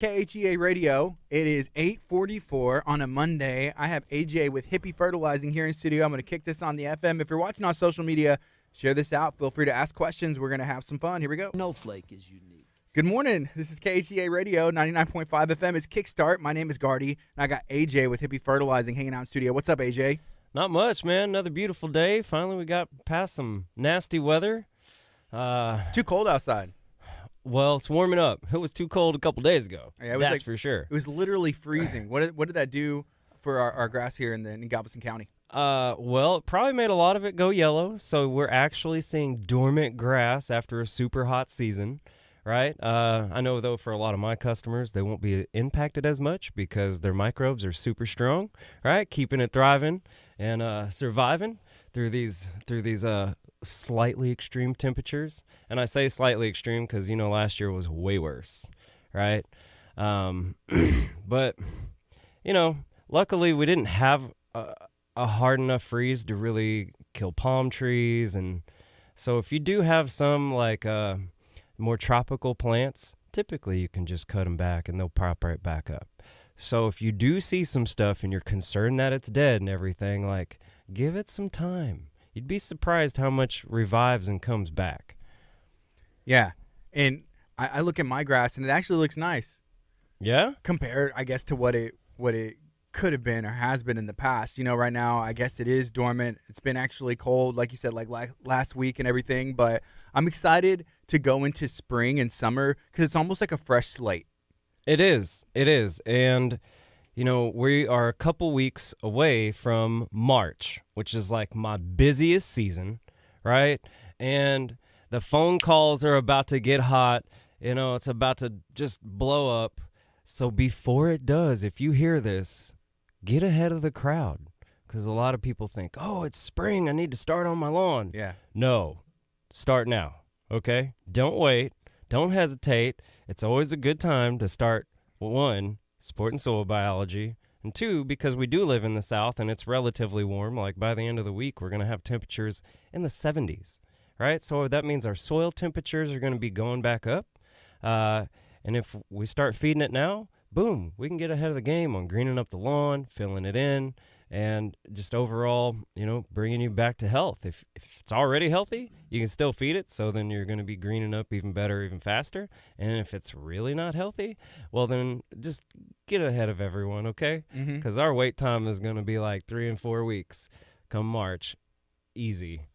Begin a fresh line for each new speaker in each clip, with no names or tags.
KHEA Radio. It is 8:44 on a Monday. I have AJ with Hippie Fertilizing here in studio. I'm going to kick this on the FM. If you're watching on social media, share this out. Feel free to ask questions. We're going to have some fun. Here we go.
No flake is unique.
Good morning. This is KHEA Radio, 99.5 FM. It's Kickstart. My name is Gardy, and I got AJ with Hippie Fertilizing hanging out in studio. What's up, AJ?
Not much, man. Another beautiful day. Finally, we got past some nasty weather.
It's too cold outside.
Well, it's warming up. It was too cold a couple days ago.
Yeah,
that's for sure.
It was literally freezing. What did that do for our grass here in Galveston County?
Well, it probably made a lot of it go yellow, so we're actually seeing dormant grass after a super hot season, right? I know, though, for a lot of my customers, they won't be impacted as much because their microbes are super strong, right? Keeping it thriving and surviving through these slightly extreme temperatures. And I say slightly extreme because, last year was way worse, right? But, luckily we didn't have a hard enough freeze to really kill palm trees. And so if you do have some more tropical plants, typically you can just cut them back and they'll pop right back up. So if you do see some stuff and you're concerned that it's dead and everything, give it some time. You'd be surprised how much revives and comes back.
Yeah, and I look at my grass and it actually looks nice.
Yeah?
Compared, I guess, to what it could have been or has been in the past. Right now, I guess it is dormant. It's been actually cold, like you said, last week and everything. But I'm excited to go into spring and summer because it's almost like a fresh slate.
It is. And we are a couple weeks away from March, which is my busiest season, right? And the phone calls are about to get hot. It's about to just blow up. So before it does, if you hear this, get ahead of the crowd because a lot of people think, oh, it's spring. I need to start on my lawn.
Yeah.
No, start now, okay? Don't wait. Don't hesitate. It's always a good time to start, one, sport and soil biology, and two, because we do live in the South and it's relatively warm, by the end of the week, we're going to have temperatures in the 70s, right? So that means our soil temperatures are going to be going back up. And if we start feeding it now, boom, we can get ahead of the game on greening up the lawn, filling it in, and just overall, bringing you back to health. If it's already healthy, you can still feed it, so then you're going to be greening up even better, even faster. And if it's really not healthy, well, then just get ahead of everyone, okay? Because our wait time is going to be 3 and 4 weeks come March. Easy.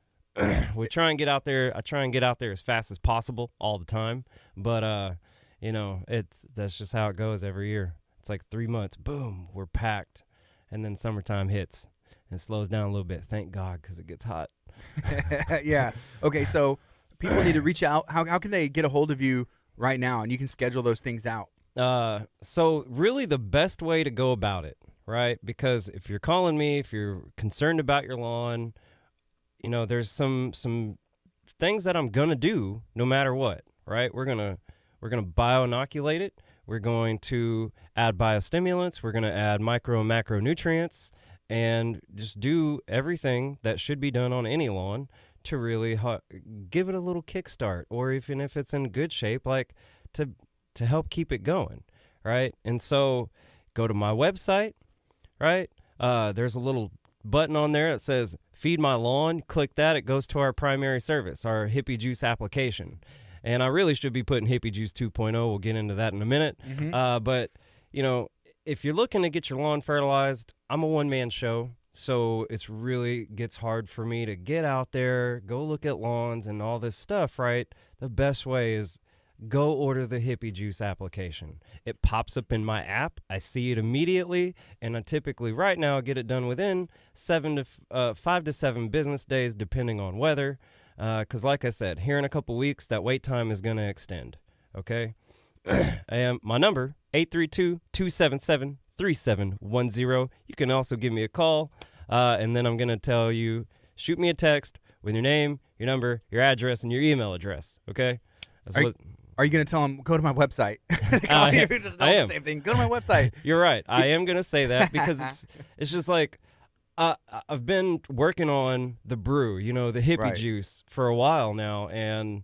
We try and get out there. I try and get out there as fast as possible all the time. But, that's just how it goes every year. It's 3 months. Boom, we're packed. And then summertime hits and slows down a little bit. Thank God, because it gets hot.
Yeah. Okay, so people need to reach out. How can they get a hold of you right now? And you can schedule those things out.
So really the best way to go about it, right? Because if you're calling me, if you're concerned about your lawn, there's some things that I'm going to do no matter what, right? We're going to bioinoculate it. We're going to add biostimulants. We're going to add micro and macronutrients and just do everything that should be done on any lawn to really give it a little kickstart, or even if it's in good shape, to help keep it going, right? And so go to my website, right? There's a little button on there that says Feed My Lawn. Click that. It goes to our primary service, our Hippie Juice application. And I really should be putting Hippie Juice 2.0. We'll get into that in a minute. But, if you're looking to get your lawn fertilized, I'm a one-man show. So it's really gets hard for me to get out there, go look at lawns and all this stuff, right? The best way is go order the Hippie Juice application. It pops up in my app. I see it immediately. And I typically right now get it done within 5 to 7 business days, depending on weather. Because like I said, here in a couple weeks, that wait time is going to extend, okay? And my number, 832-277-3710. You can also give me a call, and then I'm going to tell you, shoot me a text with your name, your number, your address, and your email address, okay?
Are you going to tell them, go to my website?
I am.
Same thing. Go to my website.
You're right. I am going to say that because it's just I've been working on the brew, the hippie juice for a while now, and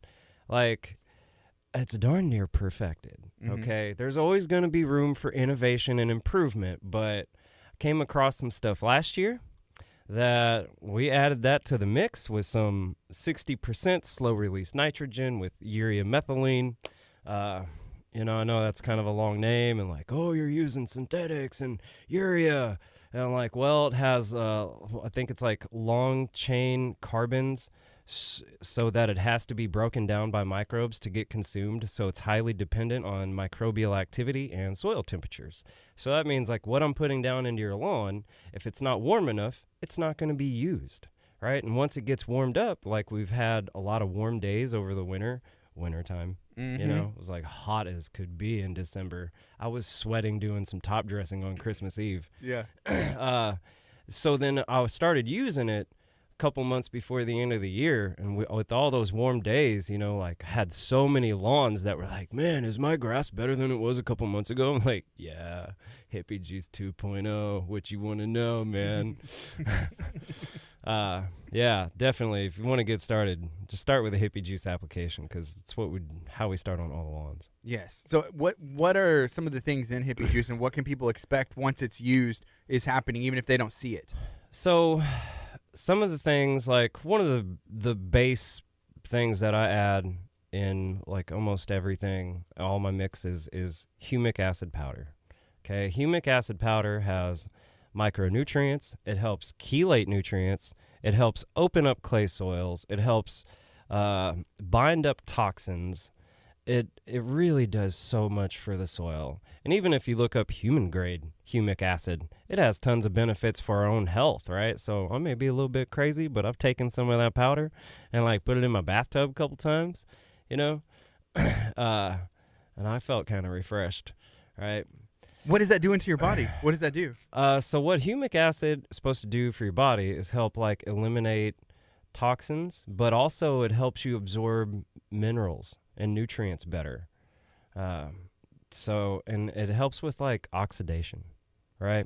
it's darn near perfected. Okay, there's always going to be room for innovation and improvement, but I came across some stuff last year that we added that to the mix with some 60% slow release nitrogen with urea methylene. I know that's kind of a long name and like, oh, you're using synthetics and urea. And I'm like, well, it has, I think it's like long chain carbons so that it has to be broken down by microbes to get consumed. So it's highly dependent on microbial activity and soil temperatures. So that means like what I'm putting down into your lawn, if it's not warm enough, it's not going to be used, right? And once it gets warmed up, like we've had a lot of warm days over the wintertime, it was like hot as could be in December. I was sweating doing some top dressing on Christmas Eve.
Yeah.
So then I started using it couple months before the end of the year, and with all those warm days, like had so many lawns that were like, man, is my grass better than it was a couple months ago? I'm like, yeah, Hippie Juice 2.0, what you want to know, man? Yeah, definitely. If you want to get started, just start with a Hippie Juice application because it's how we start on all the lawns.
Yes. So what are some of the things in Hippie Juice, and what can people expect once it's used is happening, even if they don't see it?
So some of the things, like one of the base things that I add in like almost everything, all my mixes, is humic acid powder. Okay, humic acid powder has micronutrients. It helps chelate nutrients. It helps open up clay soils. It helps bind up toxins. It really does so much for the soil. And even if you look up human grade humic acid, it has tons of benefits for our own health, right? So I may be a little bit crazy, but I've taken some of that powder and like put it in my bathtub a couple times, and I felt kind of refreshed, right?
What is that doing to your body? What does that do?
So what humic acid is supposed to do for your body is help like eliminate toxins, but also it helps you absorb minerals and nutrients better. And it helps with like oxidation, right?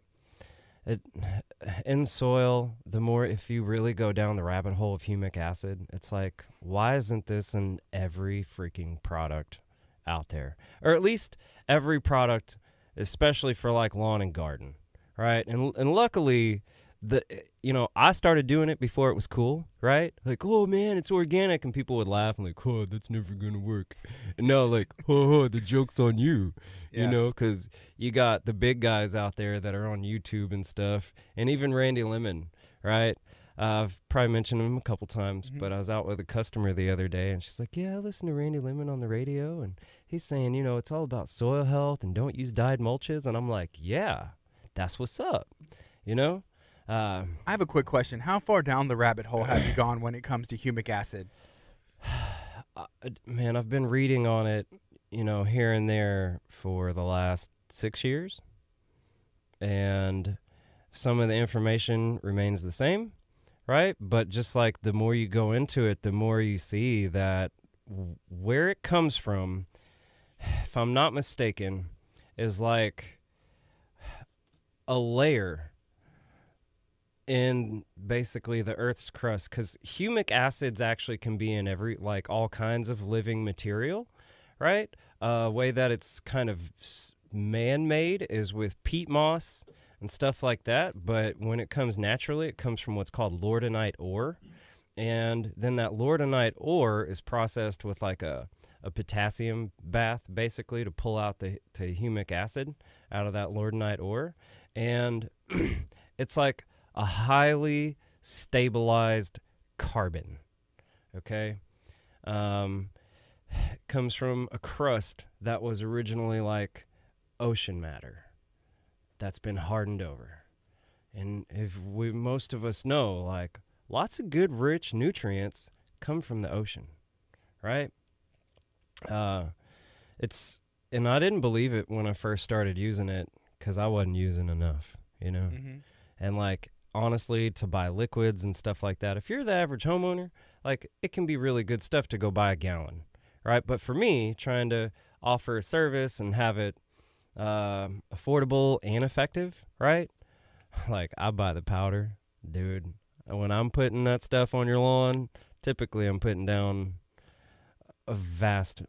In soil, the more, if you really go down the rabbit hole of humic acid, it's like, why isn't this in every freaking product out there? Or at least every product, especially for like lawn and garden, right? And luckily, I started doing it before it was cool, right? Like, oh man, it's organic, and people would laugh and like, oh, that's never gonna work. And now like, oh, the joke's on you, because you got the big guys out there that are on YouTube and stuff, and even Randy Lemon, right? I've probably mentioned him a couple times, but I was out with a customer the other day, and she's like, yeah, I listen to Randy Lemon on the radio, and he's saying, it's all about soil health and don't use dyed mulches, and I'm like, yeah, that's what's up,
I have a quick question. How far down the rabbit hole have you gone when it comes to humic acid?
Man, I've been reading on it, here and there for the last 6 years. And some of the information remains the same, right? But just like the more you go into it, the more you see that where it comes from, if I'm not mistaken, is like a layer in basically the Earth's crust, because humic acids actually can be in all kinds of living material, right? A way that it's kind of man-made is with peat moss and stuff like that, but when it comes naturally, it comes from what's called lordonite ore, and then that lordonite ore is processed with like a potassium bath, basically, to pull out the humic acid out of that lordonite ore, and it's like a highly stabilized carbon, okay? Comes from a crust that was originally like ocean matter that's been hardened over. And most of us know, like, lots of good, rich nutrients come from the ocean, right? And I didn't believe it when I first started using it because I wasn't using enough, And like, honestly, to buy liquids and stuff like that, if you're the average homeowner, like, it can be really good stuff to go buy a gallon, right? But for me, trying to offer a service and have it affordable and effective, right? Like, I buy the powder, dude. When I'm putting that stuff on your lawn, typically I'm putting down a vast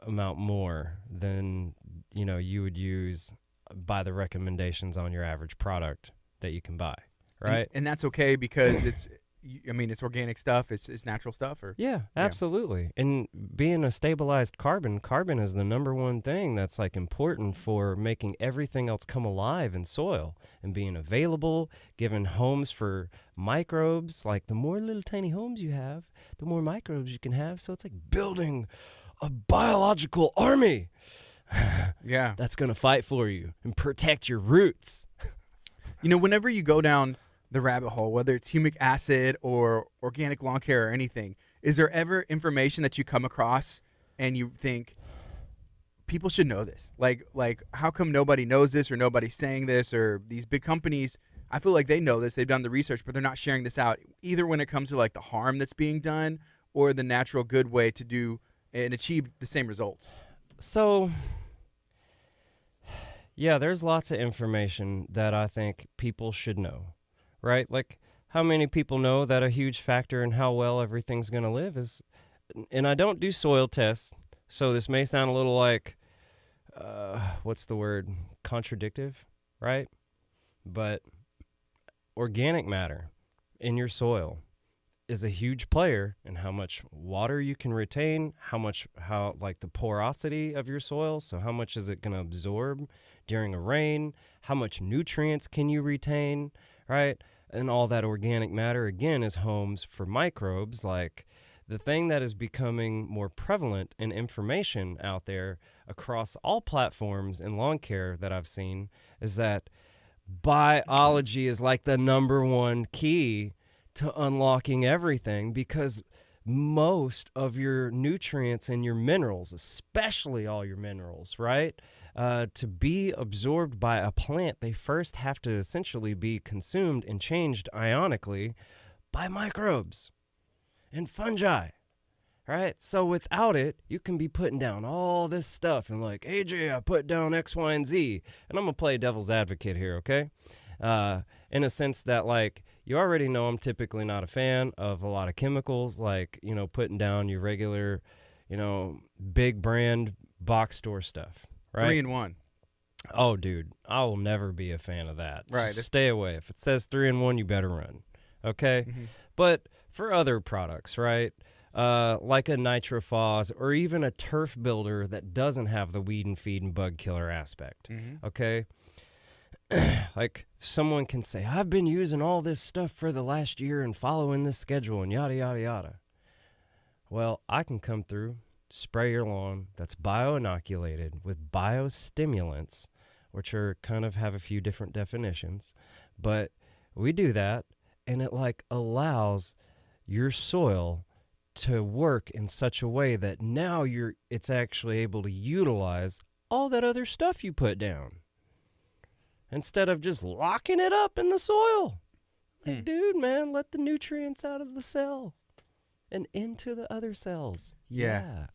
amount more than, you would use by the recommendations on your average product that you can buy, right?
And that's okay because it's organic stuff, it's natural stuff, or
Yeah, absolutely. And being a stabilized carbon is the number one thing that's like important for making everything else come alive in soil and being available, giving homes for microbes. Like the more little tiny homes you have, the more microbes you can have. So it's like building a biological army.
Yeah.
That's going to fight for you and protect your roots.
Whenever you go down the rabbit hole, whether it's humic acid or organic lawn care or anything, is there ever information that you come across and you think people should know this? Like how come nobody knows this, or nobody's saying this, or these big companies, I feel like they know this, they've done the research, but they're not sharing this out, either when it comes to like the harm that's being done or the natural good way to do and achieve the same results.
So, yeah, there's lots of information that I think people should know. Right? Like, how many people know that a huge factor in how well everything's going to live is, and I don't do soil tests, so this may sound a little like, what's the word? Contradictive, right? But organic matter in your soil is a huge player in how much water you can retain, how like the porosity of your soil, so how much is it going to absorb during a rain, how much nutrients can you retain, right? And all that organic matter, again, is homes for microbes. Like the thing that is becoming more prevalent in information out there across all platforms in lawn care that I've seen is that biology is like the number one key to unlocking everything, because most of your nutrients and your minerals, especially all your minerals, right, to be absorbed by a plant, they first have to essentially be consumed and changed ionically by microbes and fungi, right? So without it, you can be putting down all this stuff and like, AJ, I put down X, Y, and Z. And I'm going to play devil's advocate here, okay? In a sense that, like, you already know I'm typically not a fan of a lot of chemicals, like, putting down your regular, big brand box store stuff, right?
3-in-1.
Oh, dude, I will never be a fan of that.
Right.
Just stay away. If it says 3-in-1, you better run, okay?
Mm-hmm.
But for other products, right, like a nitrophos or even a turf builder that doesn't have the weed and feed and bug killer aspect, okay? Like someone can say, I've been using all this stuff for the last year and following this schedule and yada, yada, yada. Well, I can come through, spray your lawn that's bio-inoculated with biostimulants, which are kind of have a few different definitions. But we do that, and it like allows your soil to work in such a way that now it's actually able to utilize all that other stuff you put down, instead of just locking it up in the soil. Like, dude, man, let the nutrients out of the cell and into the other cells.
Yeah.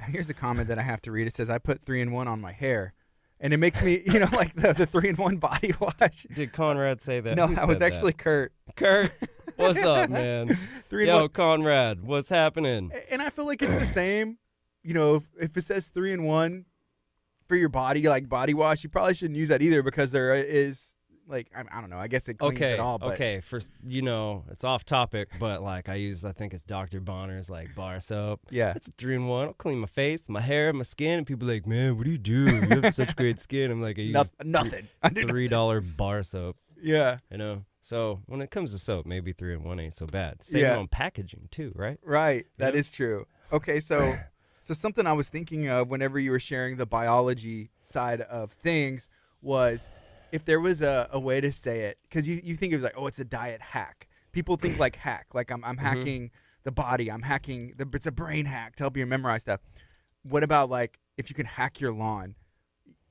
Here's a comment that I have to read. It says, I put 3-in-1 on my hair. And it makes me, like the 3-in-1 body wash.
Did Conrad say that?
No, that was actually Kurt.
Kurt, what's up, man?
3-in-1.
Yo, Conrad, what's happening?
And I feel like it's the same. If it says 3-in-1 for your body, like body wash, you probably shouldn't use that either, because there is, like, I don't know, I guess it cleans it all. But.
Okay, it's off topic, but like I think it's Dr. Bonner's like bar soap.
Yeah.
It's a 3-in-1. I'll clean my face, my hair, my skin, and people are like, man, what do you do? You have such great skin. I'm like, I use
nothing.
$3 bar soap.
Yeah.
So when it comes to soap, maybe 3-in-1 ain't so bad. Same on packaging too, right?
Right. That is true. Okay, so something I was thinking of whenever you were sharing the biology side of things was, if there was a way to say it, because you think it was like, oh, it's a diet hack. People think like hack, like I'm hacking the body, I'm hacking, it's a brain hack to help you memorize stuff. What about like if you can hack your lawn?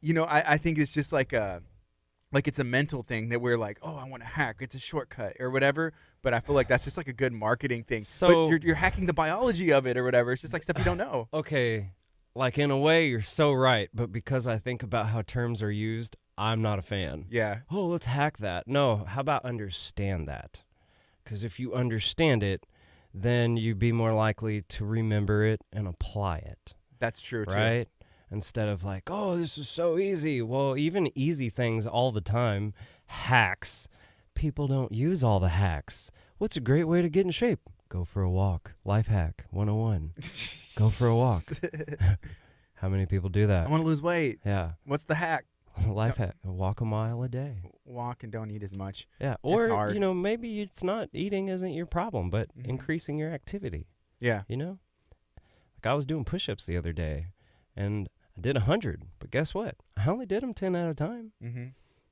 I think it's just like it's a mental thing that we're like, oh, I want to hack, it's a shortcut or whatever. But I feel like that's just like a good marketing thing.
So,
but you're hacking the biology of it or whatever. It's just like stuff you don't know.
Okay, like in a way you're so right, but because I think about how terms are used, I'm not a fan.
Yeah.
Oh, let's hack that. No, how about understand that? Because if you understand it, then you'd be more likely to remember it and apply it.
That's true, too.
Right? Instead of like, oh, this is so easy. Well, even easy things all the time, hacks, people don't use all the hacks. What's a great way to get in shape? Go for a walk. Life hack 101. Go for a walk. How many people do that?
I want to lose weight.
Yeah.
What's the hack?
Life hack. Walk a mile a day.
Walk and don't eat as much.
Yeah. Or, maybe it's not eating isn't your problem, but increasing your activity.
Yeah.
Like I was doing push-ups the other day, and I did 100, but guess what? I only did them 10 at a time.
Mm-hmm.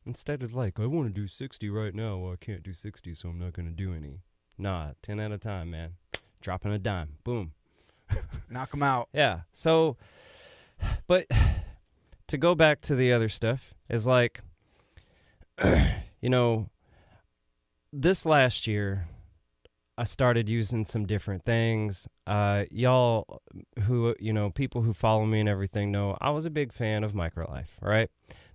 Instead of like, I want to do 60 right now. Well, I can't do 60, so I'm not going to do any. Nah, 10 at a time, man. Dropping a dime. Boom.
Knock them out.
Yeah. So, but to go back to the other stuff is like, this last year, I started using some different things. Y'all who, people who follow me and everything know I was a big fan of Microlife, right?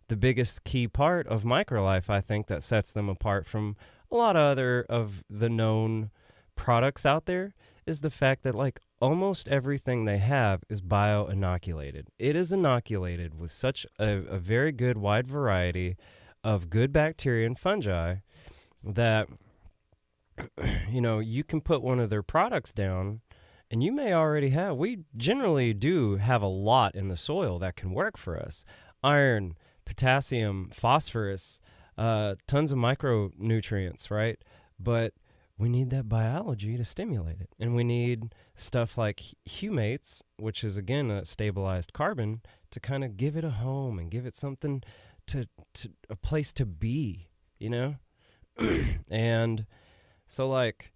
The biggest key part of Microlife, I think, that sets them apart from a lot of other of the known products out there is the fact that, like, almost everything they have is bio-inoculated. It is inoculated with such a very good wide variety of good bacteria and fungi that you can put one of their products down, and you may already have. We generally do have a lot in the soil that can work for us. Iron, potassium, phosphorus, tons of micronutrients, right? But we need that biology to stimulate it. And we need stuff like humates, which is, again, a stabilized carbon, to kind of give it a home and give it something to a place to be, And so, like,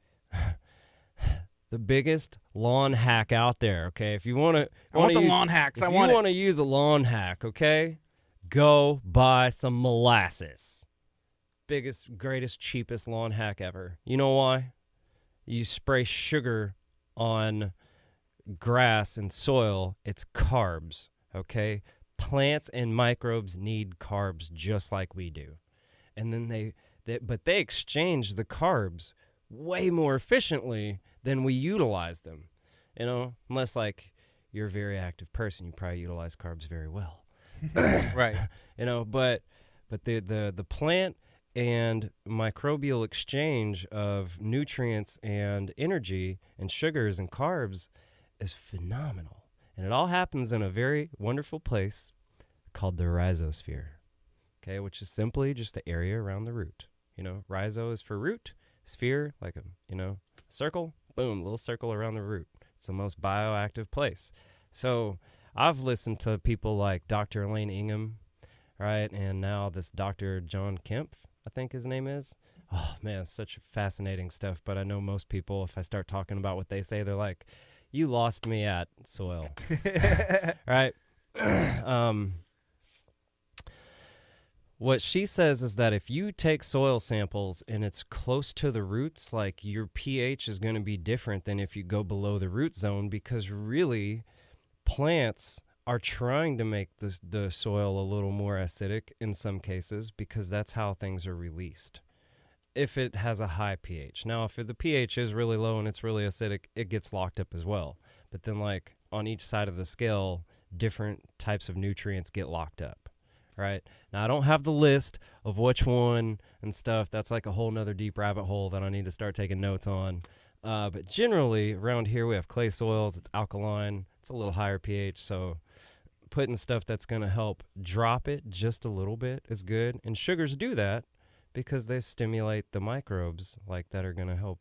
the biggest lawn hack out there, okay? If you want to,
I want the lawn hacks.
If you want to use a lawn hack, okay, go buy some molasses. Biggest, greatest, cheapest lawn hack ever. You know why? You spray sugar on grass and soil. It's carbs, okay? Plants and microbes need carbs just like we do. And then they exchange the carbs way more efficiently than we utilize them, unless like you're a very active person, you probably utilize carbs very well.
Right.
But the plant and microbial exchange of nutrients and energy and sugars and carbs is phenomenal. And it all happens in a very wonderful place called the rhizosphere, okay, which is simply just the area around the root. Rhizo is for root, sphere, like a circle, boom, little circle around the root. It's the most bioactive place. So I've listened to people like Dr. Elaine Ingham, right, and now this Dr. John Kempf, I think his name is. Oh, man, it's such fascinating stuff, but I know most people, if I start talking about what they say, they're like, you lost me at soil, right? What she says is that if you take soil samples and it's close to the roots, like your pH is going to be different than if you go below the root zone, because really plants are trying to make the soil a little more acidic in some cases because that's how things are released. If it has a high pH. Now, if the pH is really low and it's really acidic, it gets locked up as well. But then, like, on each side of the scale, different types of nutrients get locked up. Right? Now, I don't have the list of which one and stuff. That's like a whole nother deep rabbit hole that I need to start taking notes on. But generally, around here, we have clay soils. It's alkaline. It's a little higher pH. So putting stuff that's going to help drop it just a little bit is good. And sugars do that because they stimulate the microbes like that are going to help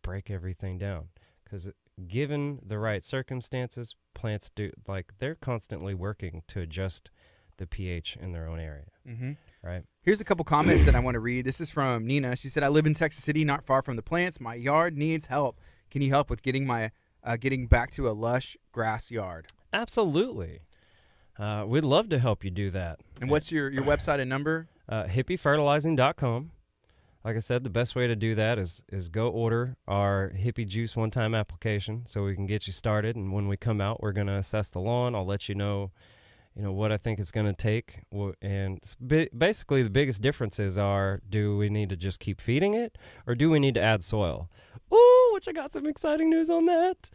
break everything down. Because given the right circumstances, plants do, like, they're constantly working to adjust the pH in their own area, right?
Here's a couple comments that I want to read. This is from Nina. She said, I live in Texas City, not far from the plants. My yard needs help. Can you help with getting back to a lush grass yard?
Absolutely. We'd love to help you do that.
And what's your website and number?
hippiefertilizing.com. Like I said, the best way to do that is go order our Hippie Juice one-time application so we can get you started. And when we come out, we're going to assess the lawn. I'll let you know what I think it's going to take. And basically the biggest differences are, do we need to just keep feeding it or do we need to add soil? Ooh, which I got some exciting news on that.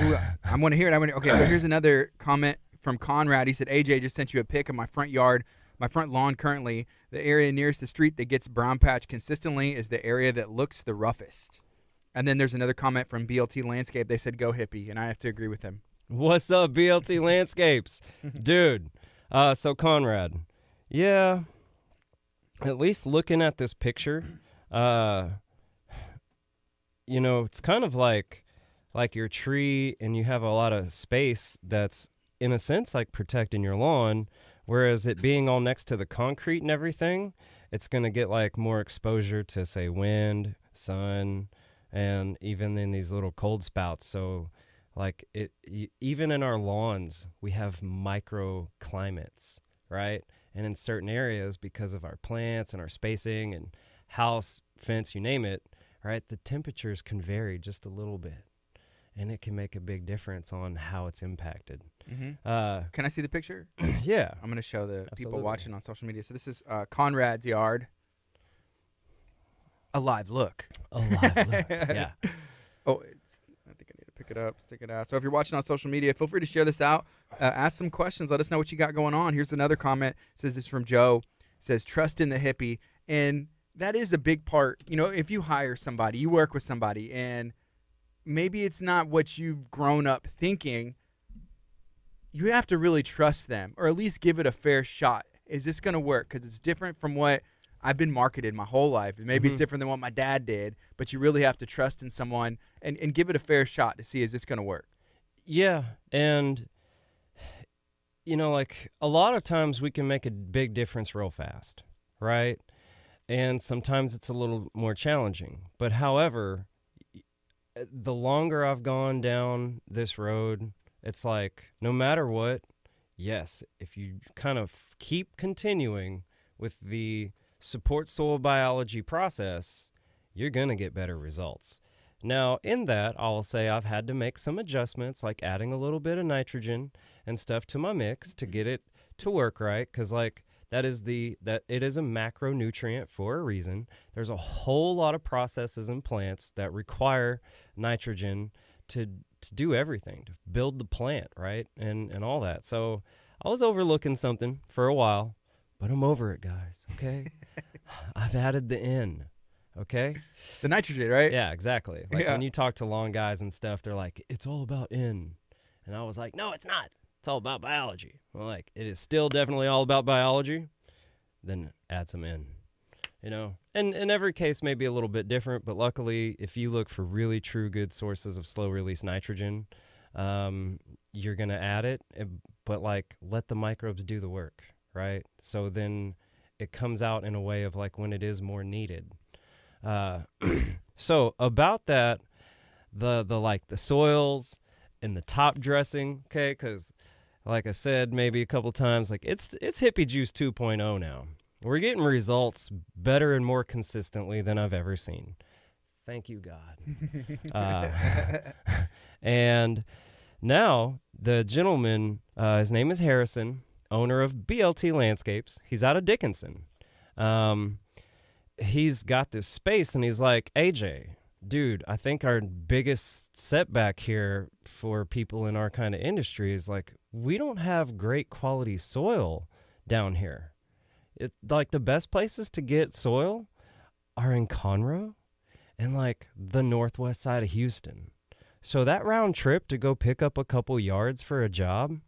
Ooh, I want to hear it. Okay, so here's another comment from Conrad. He said, AJ just sent you a pic of my front yard, my front lawn currently. The area nearest the street that gets brown patch consistently is the area that looks the roughest. And then there's another comment from BLT Landscape. They said, go hippie, and I have to agree with him.
What's up, BLT Landscapes? Dude, so Conrad, yeah, at least looking at this picture, you know, it's kind of like your tree and you have a lot of space that's, in a sense, like protecting your lawn, whereas it being all next to the concrete and everything, it's going to get like more exposure to, say, wind, sun, and even in these little cold spouts. So like even in our lawns, we have microclimates, right? And in certain areas, because of our plants and our spacing and house, fence, you name it, right, the temperatures can vary just a little bit. And it can make a big difference on how it's impacted.
Mm-hmm. Can I see the picture?
Yeah.
I'm going to show the
Absolutely.
people watching on social media. So this is Conrad's yard. A live look.
A live look, yeah.
Oh, I think I need to pick it up, stick it out. So if you're watching on social media, feel free to share this out. Ask some questions. Let us know what you got going on. Here's another comment. It says this from Joe. It says, trust in the hippie. And that is a big part. You know, if you hire somebody, you work with somebody, and maybe it's not what you've grown up thinking, you have to really trust them, or at least give it a fair shot. Is this going to work? Because it's different from what I've been marketed my whole life. Maybe it's different than what my dad did, but you really have to trust in someone and give it a fair shot to see, is this going to work?
Yeah, and, you know, like, a lot of times we can make a big difference real fast, right? And sometimes it's a little more challenging. But however, the longer I've gone down this road, it's like, no matter what, yes, if you kind of keep continuing with the support soil biology process, you're going to get better results. Now, in that, I'll say I've had to make some adjustments, like adding a little bit of nitrogen and stuff to my mix to get it to work right, because, like, that it is a macronutrient for a reason. There's a whole lot of processes in plants that require nitrogen to do everything, to build the plant, right, and all that. So I was overlooking something for a while, but I'm over it, guys, okay? I've added the N, okay?
The nitrogen, right?
Yeah, exactly. Like, when you talk to lawn guys and stuff, they're like, it's all about N. And I was like, no, it's not. It's all about biology. Well, like, it is still definitely all about biology. Then add some N, you know? And in every case may be a little bit different, but luckily, if you look for really true good sources of slow-release nitrogen, you're going to add it, but, like, let the microbes do the work, right? So then it comes out in a way of, like, when it is more needed. So about that, the soils and the top dressing, okay, because like I said maybe a couple times, like, it's Hippie Juice 2.0 now. We're getting results better and more consistently than I've ever seen. Thank you, God. And now the gentleman, his name is Harrison, owner of BLT Landscapes. He's out of Dickinson. He's got this space, and he's like, AJ, dude, I think our biggest setback here for people in our kind of industry is, like, we don't have great quality soil down here. Like, the best places to get soil are in Conroe and, like, the northwest side of Houston. So that round trip to go pick up a couple yards for a job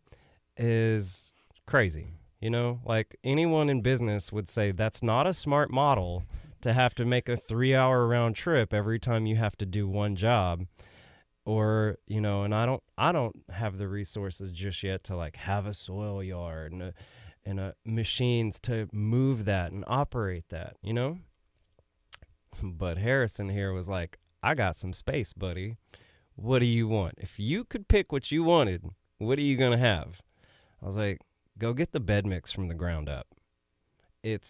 is crazy. You know, like, anyone in business would say that's not a smart model to have to make a 3-hour round trip every time you have to do one job. Or, you know, and I don't have the resources just yet to, like, have a soil yard and machines to move that and operate that, you know? But Harrison here was like, I got some space, buddy. What do you want? If you could pick what you wanted, what are you going to have? I was like, go get the bed mix from the ground up. It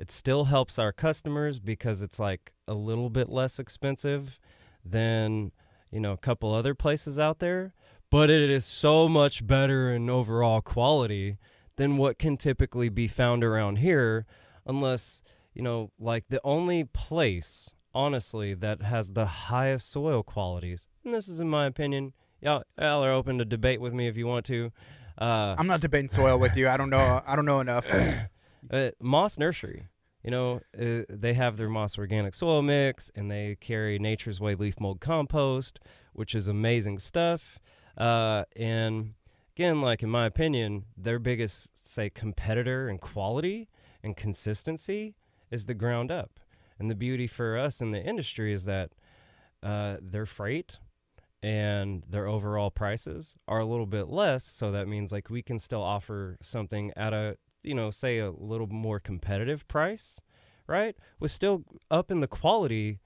still helps our customers because it's, like, a little bit less expensive than, you know, a couple other places out there, but it is so much better in overall quality than what can typically be found around here, unless, you know, like, the only place honestly, that has the highest soil qualities. And this is in my opinion. Y'all are open to debate with me if you want to.
I'm not debating soil with you. I don't know enough.
Moss Nursery, they have their Moss Organic Soil Mix, and they carry Nature's Way Leaf Mold Compost, which is amazing stuff. And again, like in my opinion, their biggest, say, competitor in quality and consistency is the ground up. And the beauty for us in the industry is that their freight and their overall prices are a little bit less. So that means like we can still offer something at a, say a little more competitive price, right? With still up in the quality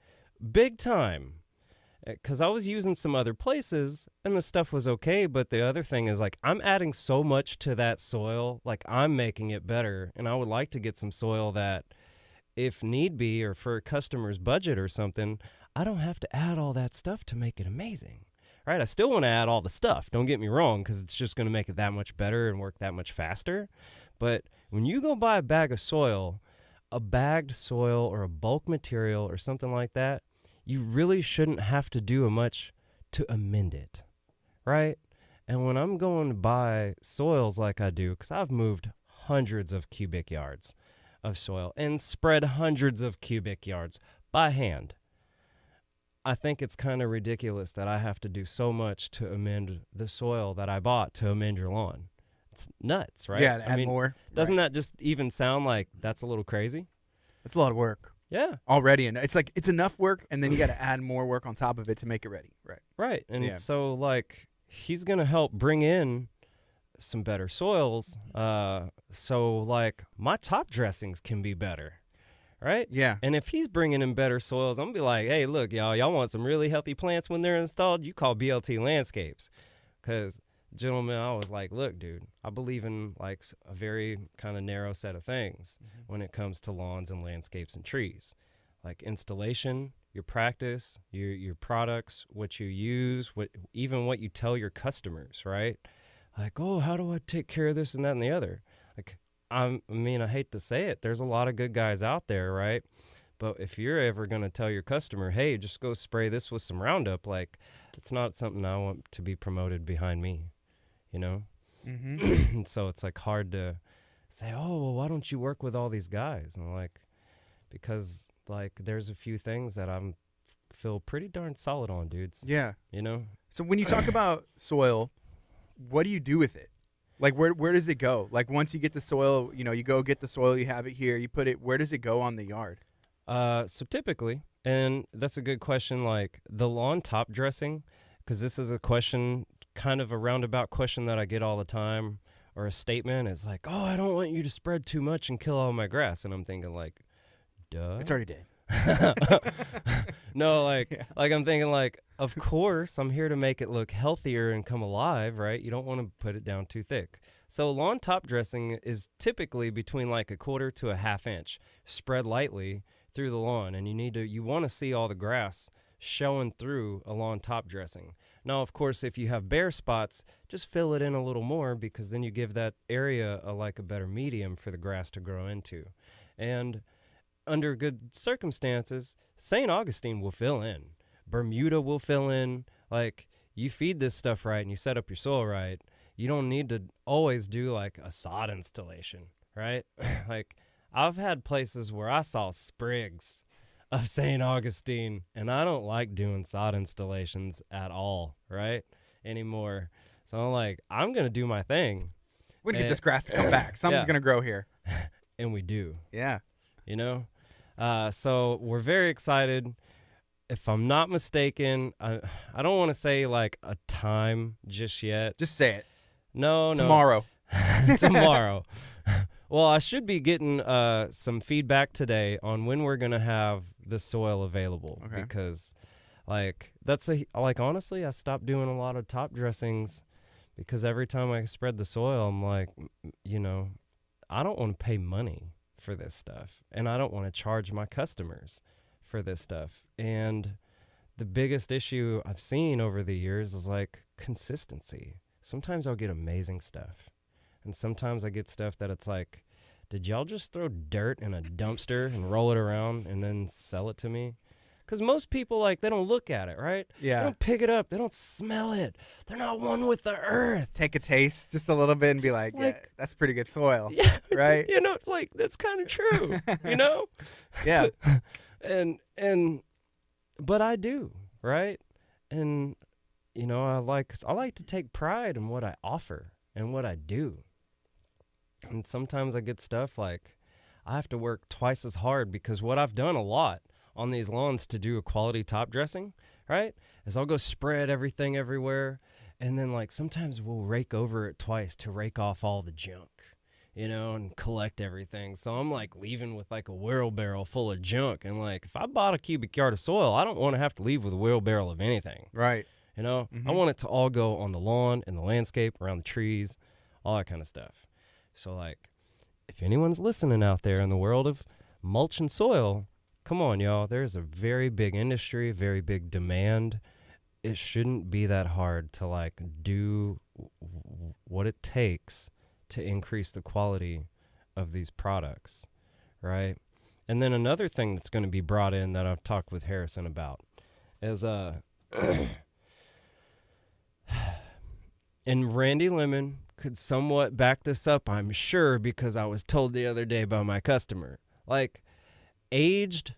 big time. Because I was using some other places and the stuff was okay. But the other thing is like I'm adding so much to that soil, like I'm making it better. And I would like to get some soil that if need be or for a customer's budget or something, I don't have to add all that stuff to make it amazing. Right? I still want to add all the stuff. Don't get me wrong, because it's just going to make it that much better and work that much faster. But when you go buy a bag of soil, a bagged soil or a bulk material or something like that, you really shouldn't have to do much to amend it, right? And when I'm going to buy soils like I do, because I've moved hundreds of cubic yards of soil and spread hundreds of cubic yards by hand, I think it's kind of ridiculous that I have to do so much to amend the soil that I bought to amend your lawn. It's nuts, right?
Yeah, to add more.
Doesn't that just even sound like that's a little crazy?
It's a lot of work.
Yeah.
Already. And it's like it's enough work, and then you got to add more work on top of it to make it ready. Right.
Right. And so, like, he's going to help bring in some better soils. So, like, my top dressings can be better. Right?
Yeah.
And if he's bringing in better soils, I'm going to be like, hey, look, y'all want some really healthy plants when they're installed? You call BLT Landscapes. Because, gentlemen, I was like, look, dude, I believe in, like, a very kind of narrow set of things when it comes to lawns and landscapes and trees. Like installation, your practice, your products, what you use, even what you tell your customers, right? Like, oh, how do I take care of this and that and the other? Like, I hate to say it. There's a lot of good guys out there, right? But if you're ever going to tell your customer, hey, just go spray this with some Roundup, like, it's not something I want to be promoted behind me, And so it's, like, hard to say, oh, well, why don't you work with all these guys? And I'm like, because, like, there's a few things that I'm feel pretty darn solid on, dudes.
Yeah.
So
when you talk about soil, what do you do with it? Like, where does it go? Like, once you get the soil, you go get the soil, you have it here, you put it, where does it go on the yard?
So typically, and that's a good question, like the lawn top dressing, because this is a question, kind of a roundabout question that I get all the time, or a statement is like, oh, I don't want you to spread too much and kill all my grass. And I'm thinking like, duh.
It's already dead.
No, like I'm thinking like, of course, I'm here to make it look healthier and come alive, right? You don't want to put it down too thick. So lawn top dressing is typically between like a quarter to a half inch, spread lightly through the lawn, and you want to see all the grass showing through a lawn top dressing. Now, of course, if you have bare spots, just fill it in a little more, because then you give that area a better medium for the grass to grow into. And under good circumstances, St. Augustine will fill in. Bermuda will fill in. Like, you feed this stuff right and you set up your soil right, you don't need to always do like a sod installation, right? Like, I've had places where I saw sprigs of St. Augustine, and I don't like doing sod installations at all, right, anymore. So I'm like, I'm going to do my thing.
We're going to get this grass to come back. Something's going to grow here.
And we do.
Yeah.
So we're very excited. If I'm not mistaken, I don't want to say like a time just yet.
Just say it.
No.
Tomorrow.
Tomorrow. Well, I should be getting some feedback today on when we're going to have the soil available.
Okay.
Because, honestly, I stopped doing a lot of top dressings because every time I spread the soil, I'm like, I don't want to pay money for this stuff, and I don't want to charge my customers for this stuff. And the biggest issue I've seen over the years is like consistency. Sometimes I'll get amazing stuff, and sometimes I get stuff that it's like, did y'all just throw dirt in a dumpster and roll it around and then sell it to me? Because most people, like, they don't look at it, right?
Yeah.
They don't pick it up. They don't smell it. They're not one with the earth.
Take a taste just a little bit and be like, yeah, that's pretty good soil.
Yeah.
Right?
You know, like, that's kind of true, you know?
Yeah.
But I do, right? And, you know, I like to take pride in what I offer and what I do. And sometimes I get stuff like I have to work twice as hard because what I've done a lot on these lawns to do a quality top dressing, right, is I'll go spread everything everywhere. And then, like, sometimes we'll rake over it twice to rake off all the junk, you know, and collect everything. So I'm, like, leaving with, like, a wheelbarrow full of junk. And, like, if I bought a cubic yard of soil, I don't want to have to leave with a wheelbarrow of anything.
Right.
You know, I want it to all go on the lawn, in the landscape, around the trees, all that kind of stuff. So, like, if anyone's listening out there in the world of mulch and soil, come on, y'all. There's a very big industry, very big demand. It shouldn't be that hard to, like, do what it takes to increase the quality of these products, right? And then another thing that's going to be brought in that I've talked with Harrison about is and Randy Lemon could somewhat back this up, I'm sure, because I was told the other day by my customer. Like, aged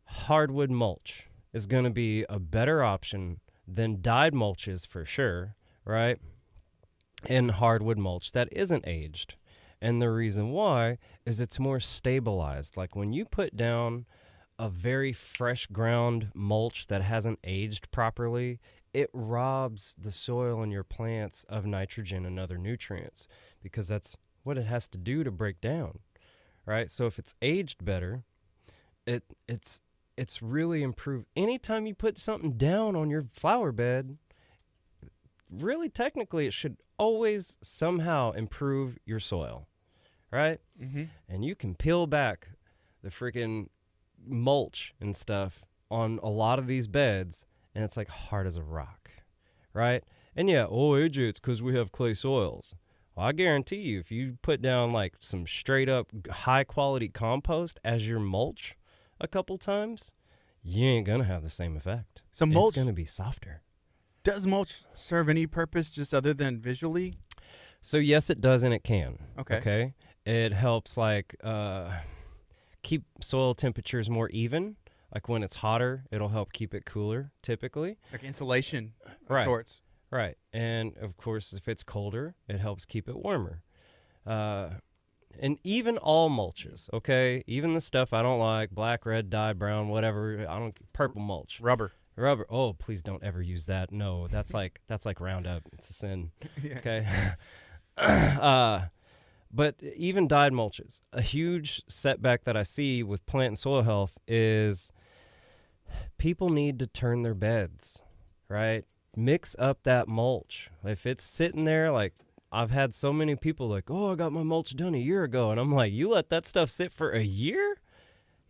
hardwood mulch is going to be a better option than dyed mulches for sure, right? And hardwood mulch that isn't aged. And the reason why is it's more stabilized. Like, when you put down a very fresh ground mulch that hasn't aged properly, it robs the soil and your plants of nitrogen and other nutrients because that's what it has to do to break down, right? So if it's aged better, it's really improved. Anytime you put something down on your flower bed, really technically it should always somehow improve your soil, right? Mm-hmm. And you can peel back the freaking mulch and stuff on a lot of these beds, and it's like hard as a rock, right? And yeah, AJ, it's because we have clay soils. Well, I guarantee you, if you put down like some straight up high quality compost as your mulch a couple times, you ain't gonna have the same effect.
So mulch,
it's gonna be softer.
Does mulch serve any purpose just other than visually?
So yes, it does, and it can.
Okay.
It helps like keep soil temperatures more even. Like when it's hotter, it'll help keep it cooler, typically.
Like insulation of sorts.
Right. And, of course, if it's colder, it helps keep it warmer. And even all mulches, okay? Even the stuff I don't like, black, red, dye, brown, whatever, purple mulch.
Rubber.
Oh, please don't ever use that. No, that's like Roundup. It's a sin.
Yeah.
Okay? But even dyed mulches, a huge setback that I see with plant and soil health is people need to turn their beds, right? Mix up that mulch. If it's sitting there, like I've had so many people like, oh, I got my mulch done a year ago. And I'm like, you let that stuff sit for a year?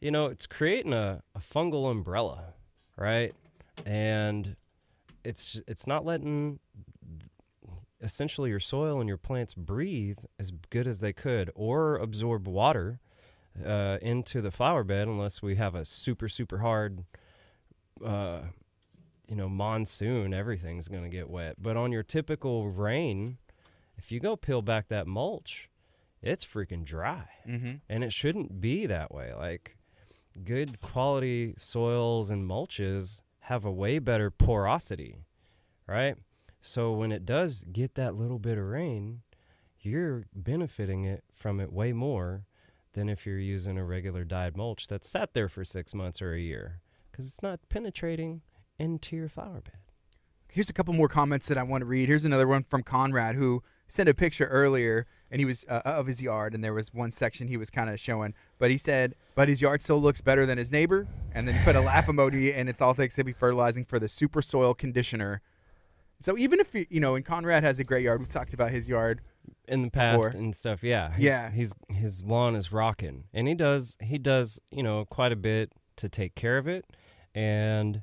You know, it's creating a fungal umbrella, right? And it's not letting essentially your soil and your plants breathe as good as they could or absorb water into the flower bed unless we have a super, super hard, monsoon. Everything's going to get wet. But on your typical rain, if you go peel back that mulch, it's freaking dry. Mm-hmm. And it shouldn't be that way. Like, good quality soils and mulches have a way better porosity, right? So when it does get that little bit of rain, you're benefiting from it way more than if you're using a regular dyed mulch that sat there for 6 months or a year because it's not penetrating into your flower bed.
Here's a couple more comments that I want to read. Here's another one from Conrad who sent a picture earlier, and he was of his yard, and there was one section he was kind of showing. But he said, but his yard still looks better than his neighbor, and then he put a laugh emoji, and it's all thanks to Hippie Fertilizing for the super soil conditioner. So even if, and Conrad has a great yard. We've talked about his yard
in the past
before.
And stuff, yeah.
Yeah.
His lawn is rocking. And he does, quite a bit to take care of it. And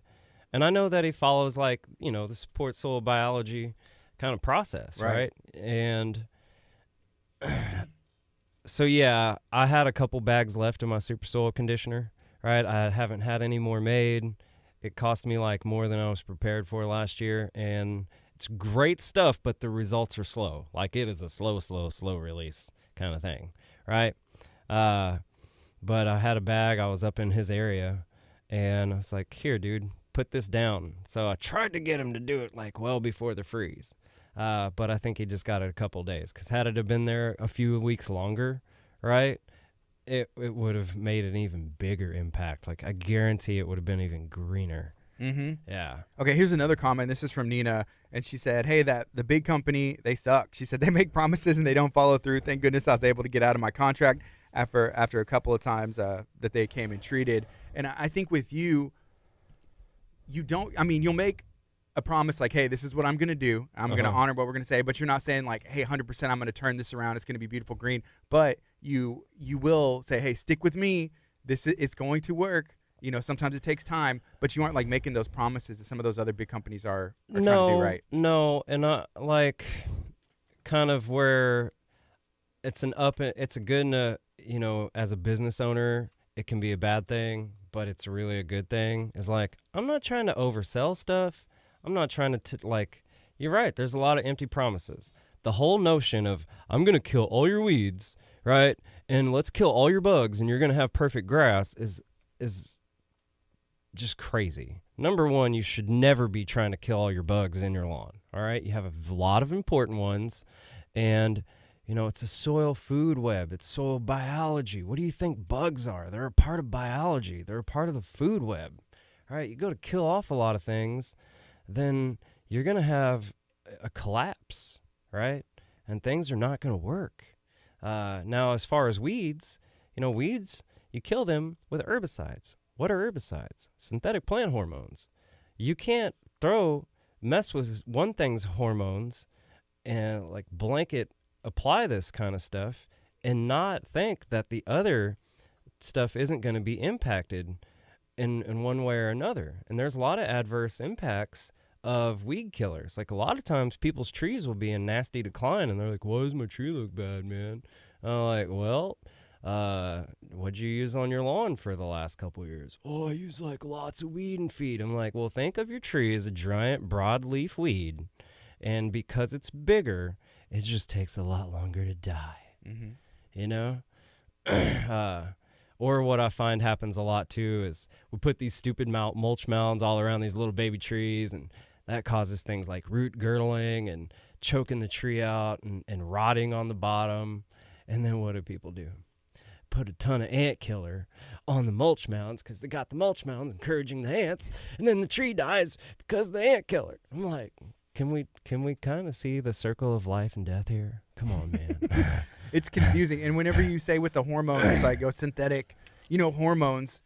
I know that he follows, like, the support soil biology kind of process, right? And so, yeah, I had a couple bags left in my super soil conditioner, right? I haven't had any more made. It cost me like more than I was prepared for last year, and it's great stuff, but the results are slow. Like it is a slow release kind of thing, right? But I had a bag. I was up in his area, and I was like, here, dude, put this down. So I tried to get him to do it like well before the freeze. But I think he just got it a couple days, because had it have been there a few weeks longer, right, it would have made an even bigger impact. Like I guarantee it would have been even greener.
Mm-hmm.
Yeah.
Okay, here's another comment. This is from Nina, and she said, hey, that the big company, they suck. She said, they make promises and they don't follow through. Thank goodness I was able to get out of my contract after a couple of times that they came and treated. And I think with you don't, I mean, you'll make a promise like, hey, this is what I'm going to do. I'm going to honor what we're going to say, but you're not saying like, hey, 100% I'm going to turn this around. It's going to be beautiful green. But you will say, hey, stick with me. It's going to work. You know, sometimes it takes time, but you aren't like making those promises that some of those other big companies are trying to do right.
No, and like kind of where it's a good, you know, as a business owner, it can be a bad thing, but it's really a good thing. Is like, I'm not trying to oversell stuff. I'm not trying to like, you're right. There's a lot of empty promises. The whole notion of I'm going to kill all your weeds, right? And let's kill all your bugs and you're going to have perfect grass is just crazy. Number one, you should never be trying to kill all your bugs in your lawn. All right. You have a lot of important ones, and you know, it's a soil food web. It's soil biology. What do you think bugs are? They're a part of biology. They're a part of the food web. All right. You go to kill off a lot of things, then you're going to have a collapse, right? And things are not going to work. Now, as far as weeds, you know, weeds, you kill them with herbicides. What are herbicides? Synthetic plant hormones. You can't mess with one thing's hormones and like blanket apply this kind of stuff and not think that the other stuff isn't going to be impacted in one way or another. And there's a lot of adverse impacts of weed killers. Like a lot of times people's trees will be in nasty decline and they're like, why does my tree look bad, man? And I'm like, well, what'd you use on your lawn for the last couple of years? Oh, I use like lots of weed and feed. I'm like, well, think of your tree as a giant broadleaf weed. And because it's bigger, it just takes a lot longer to die. Mm-hmm. You know? Or what I find happens a lot too is we put these stupid mulch mounds all around these little baby trees, and that causes things like root girdling and choking the tree out and rotting on the bottom. And then what do people do? Put a ton of ant killer on the mulch mounds because they got the mulch mounds encouraging the ants, and then the tree dies because of the ant killer. I'm like, can we kind of see the circle of life and death here? Come on, man.
It's confusing. And whenever you say with the hormones, like go synthetic, you know, hormones,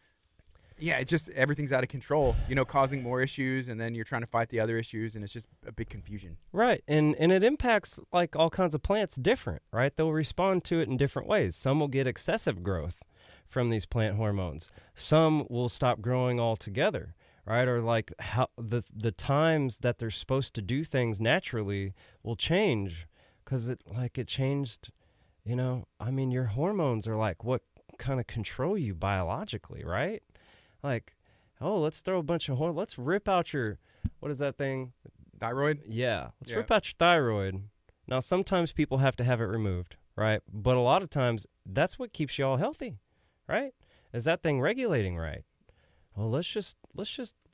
yeah, it's just everything's out of control, you know, causing more issues, and then you're trying to fight the other issues, and it's just a big confusion.
Right, and it impacts like all kinds of plants different, right? They'll respond to it in different ways. Some will get excessive growth from these plant hormones. Some will stop growing altogether, right? Or like how the times that they're supposed to do things naturally will change because it changed, you know. I mean, your hormones are like what kind of control you biologically, right? Like, oh, let's throw a bunch of let's rip out your, what is that thing?
Thyroid?
Yeah. Let's rip out your thyroid. Now, sometimes people have to have it removed, right? But a lot of times, that's what keeps you all healthy, right? Is that thing regulating right? Well, let's just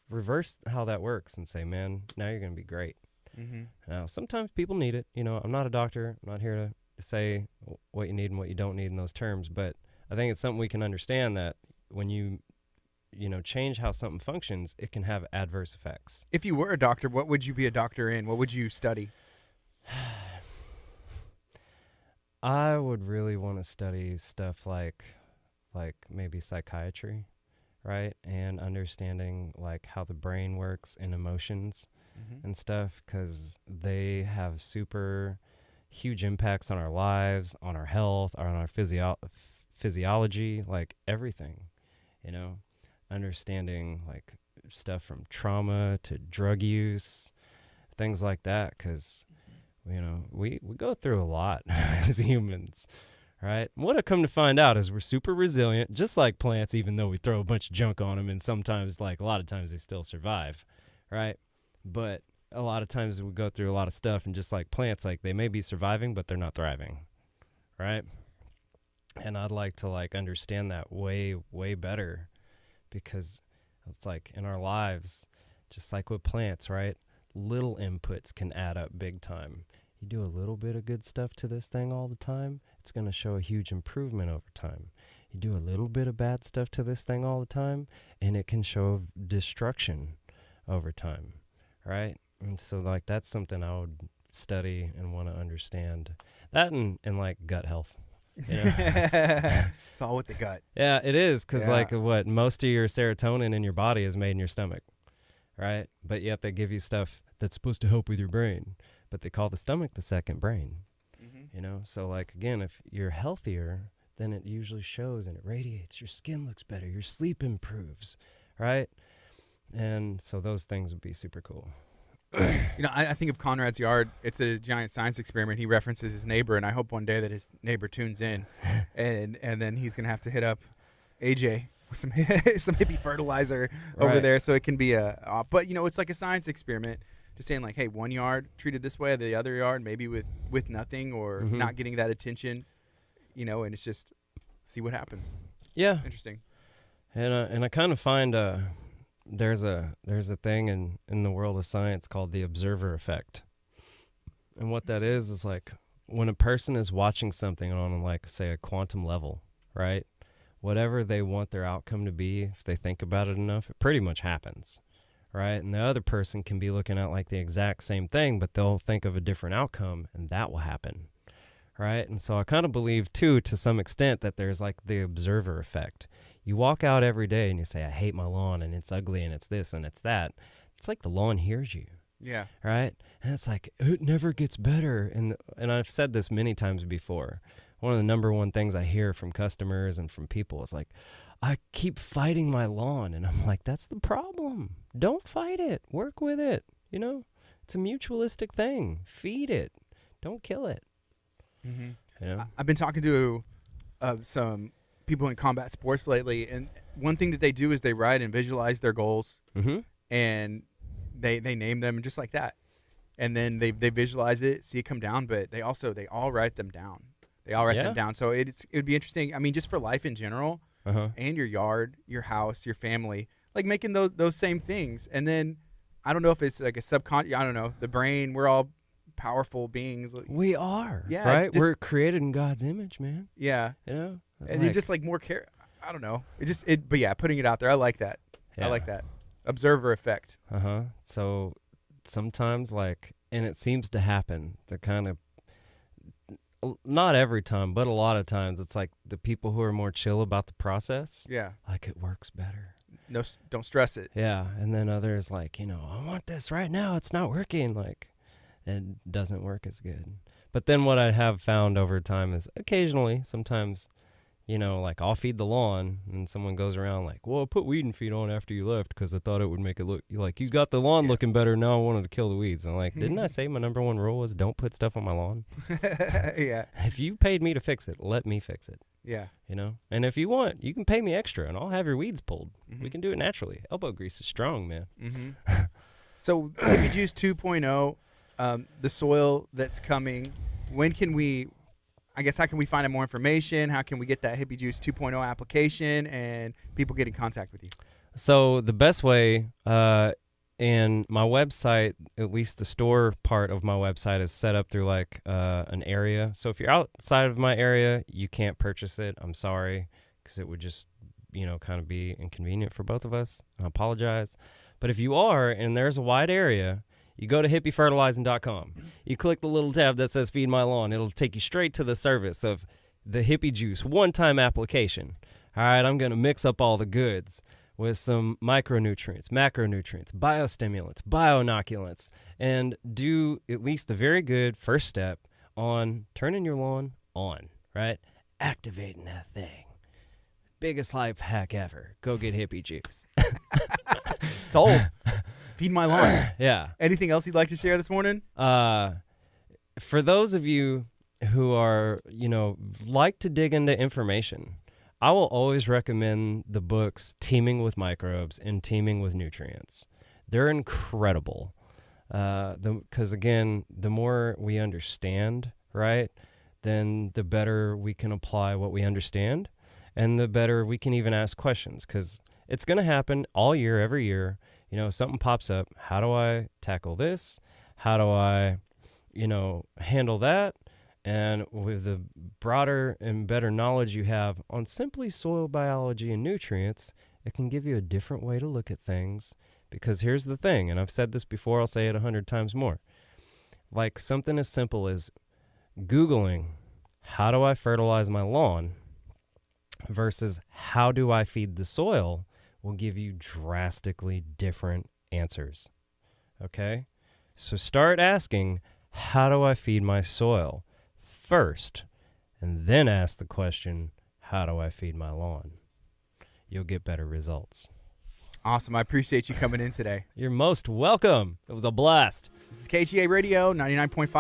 reverse how that works and say, man, now you're going to be great. Mm-hmm. Now, sometimes people need it. You know, I'm not a doctor. I'm not here to say what you need and what you don't need in those terms. But I think it's something we can understand that when you change how something functions, it can have adverse effects.
If you were a doctor, what would you be a doctor in? What would you study?
I would really want to study stuff like maybe psychiatry, right? And understanding like how the brain works and emotions and stuff, because they have super huge impacts on our lives, on our health, on our physiology, like everything, you know? Understanding like stuff from trauma to drug use, things like that, because you know we go through a lot as humans, right? What I've come to find out is we're super resilient, just like plants, even though we throw a bunch of junk on them, and sometimes, like a lot of times, they still survive, right? But a lot of times we go through a lot of stuff, and just like plants, like they may be surviving, but they're not thriving, right? And I'd like to like understand that way, way better, because it's like in our lives, just like with plants, right? Little inputs can add up big time. You do a little bit of good stuff to this thing all the time, it's going to show a huge improvement over time. You do a little bit of bad stuff to this thing all the time, and it can show destruction over time, right? And so, like, that's something I would study and want to understand. That and like, gut health. You know?
It's all with the gut.
Yeah, it is, because, like, what, most of your serotonin in your body is made in your stomach, right? But yet they give you stuff that's supposed to help with your brain, but they call the stomach the second brain, you know? So, like, again, if you're healthier, then it usually shows and it radiates. Your skin looks better. Your sleep improves, right? And so those things would be super cool.
You know, I think of Conrad's yard. It's a giant science experiment. He references his neighbor, and I hope one day that his neighbor tunes in, and then he's gonna have to hit up AJ with some hippie fertilizer over there, so it can be but you know, it's like a science experiment. Just saying, like, hey, one yard treated this way, the other yard maybe with nothing or not getting that attention, you know, and it's just see what happens. Yeah, interesting.
And I kind of find there's a thing in the world of science called the observer effect. And what that is like when a person is watching something on, like, say, a quantum level, right? Whatever they want their outcome to be, if they think about it enough, it pretty much happens, right? And the other person can be looking at, like, the exact same thing, but they'll think of a different outcome, and that will happen, right? And so I kind of believe, too, to some extent, that there's, like, the observer effect. You walk out every day and you say, I hate my lawn, and it's ugly, and it's this, and it's that. It's like the lawn hears you.
Yeah.
Right? And it's like, it never gets better. And I've said this many times before. One of the number one things I hear from customers and from people is like, I keep fighting my lawn. And I'm like, that's the problem. Don't fight it. Work with it. You know, it's a mutualistic thing. Feed it. Don't kill it.
Mm-hmm.
You know?
I've been talking to some people in combat sports lately, and one thing that they do is they write and visualize their goals, and they name them just like that, and then they visualize it, see it come down, but they all write them down. They all write them down. So it would be interesting. I mean, just for life in general, and your yard, your house, your family, like making those same things. And then I don't know if it's like a subconscious. I don't know. The brain. We're all powerful beings.
We are.
Yeah.
Right. We're created in God's image, man.
Yeah.
You know.
And you just like more care. I don't know. But yeah, putting it out there. I like that. Yeah. I like that. Observer effect.
So sometimes, like, and it seems to happen, the kind of, not every time, but a lot of times, it's like the people who are more chill about the process.
Yeah.
Like, it works better.
No, don't stress it.
Yeah. And then others, like, you know, I want this right now. It's not working. Like, it doesn't work as good. But then what I have found over time is occasionally, sometimes, you know, like, I'll feed the lawn, and someone goes around like, well, I put weed and feed on after you left because I thought it would make it look like you got the lawn looking better. Now I wanted to kill the weeds. And I'm like, didn't I say my number one rule was don't put stuff on my lawn?
Yeah.
If you paid me to fix it, let me fix it.
Yeah.
You know? And if you want, you can pay me extra, and I'll have your weeds pulled. We can do it naturally. Elbow grease is strong, man.
So, Hippie Juice 2.0, the soil that's coming, when can we... I guess, how can we find out more information? How can we get that Hippie Juice 2.0 application and people get in contact with you?
So the best way, and my website, at least the store part of my website, is set up through like an area. So if you're outside of my area, you can't purchase it. I'm sorry, because it would just, you know, kind of be inconvenient for both of us. I apologize. But if you are, and there's a wide area, you go to hippiefertilizing.com. You click the little tab that says Feed My Lawn. It'll take you straight to the service of the Hippie Juice one-time application. All right, I'm going to mix up all the goods with some micronutrients, macronutrients, biostimulants, bioinoculants, and do at least the very good first step on turning your lawn on, right? Activating that thing. Biggest life hack ever. Go get Hippie Juice.
Sold. Feed my lawn.
Yeah.
Anything else you'd like to share this morning?
For those of you who are, like to dig into information, I will always recommend the books Teeming with Microbes and Teeming with Nutrients. They're incredible. Because, again, the more we understand, right, then the better we can apply what we understand, and the better we can even ask questions, because it's going to happen all year, every year. Something pops up. How do I tackle this? How do I, handle that? And with the broader and better knowledge you have on simply soil biology and nutrients, it can give you a different way to look at things. Because here's the thing, and I've said this before, I'll say it 100 times more. Like something as simple as Googling, how do I fertilize my lawn versus how do I feed the soil will give you drastically different answers. Okay? So start asking, how do I feed my soil first? And then ask the question, how do I feed my lawn? You'll get better results.
Awesome. I appreciate you coming in today.
You're most welcome. It was a blast.
This is KHEA Radio, 99.5